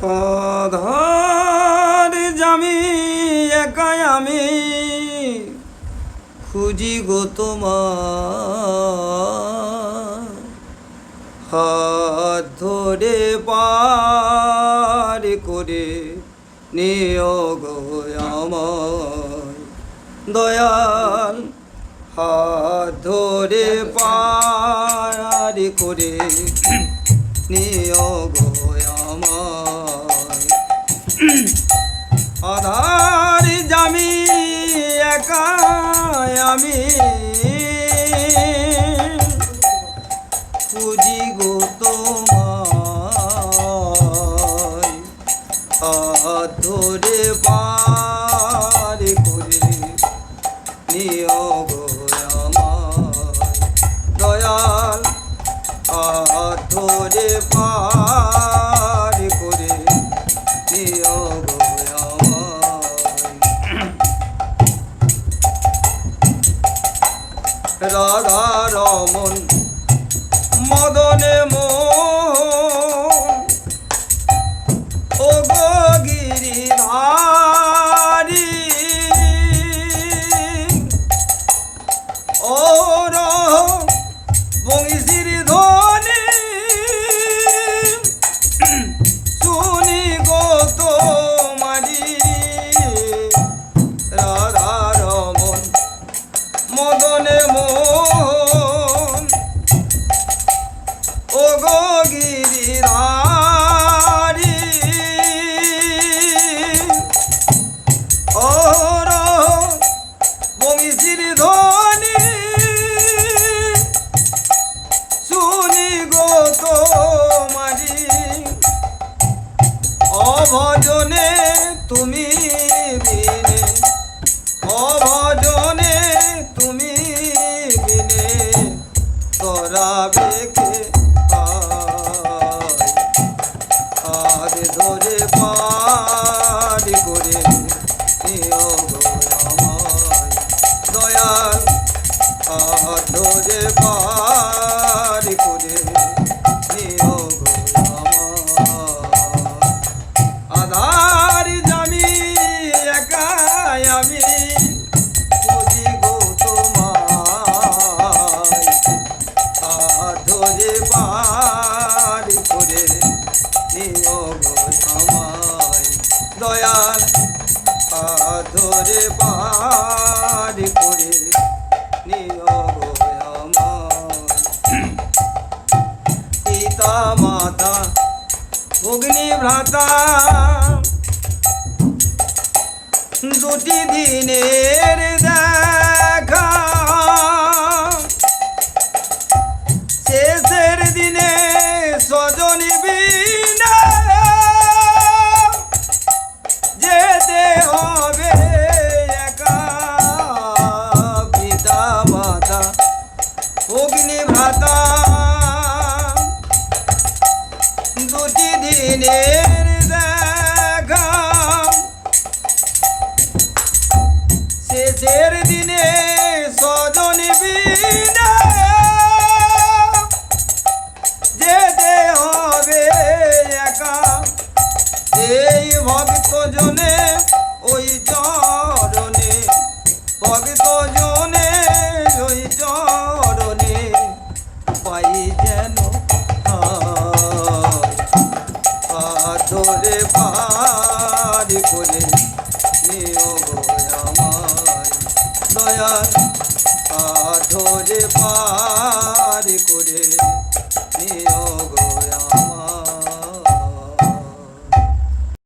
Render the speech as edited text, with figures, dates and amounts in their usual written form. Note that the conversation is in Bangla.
অধর জামি একাই আমি খুঁজি গো তোমার হাত ধরে পার করে নিও গো আমায় দয়াল হাত ধরে পার করে নিও গো আমায় আধার জামি একাই আমি খুঁজি গো তোমায় হাত ধরে পার করে নিও গো আমায় দয়াল হাত ধরে পার করে নিও গো রাধা রমন মদনে মন ও গো গিরিধারী ও বংশীর ধ্বনি শুনি গো তোমারি রাধা রমন মদনে মন ও গো গিরিধারী ওর বংশীর ধ্বনি শুনি গো তোমারি অভজনে তুমি বিনে অভজনে তুমি বিনে করাবে কে হাত ধরে পার করে নিও গো আমায় দয়াল হাত ধরে পার করে নিও গো আমায় আধার জামি একাই আমি খুঁজি গো তোমায় হাত ধরে পার করে নিও গো আমায় দয়াল হাত ধরে পার করে নিও গো আমায় পিতা মাতা অগ্নি ভ্রাতা দুটি দিনের দেখা শেষের দিনে স্বজন বিনা যেতে হবে একা পিতা মাতা অগ্নি ভ্রাতা দুটি দিনের দেখা শেষের দিনে স্বজন বিনা যেতে হবে একা এই ভক্ত জনে ওই চরণে ভক্ত জনে ওই চরণে পাই যেন হাত ধরে পার করে নিও গো আমায় দয়াল হাত ধরে পার করে নিও গো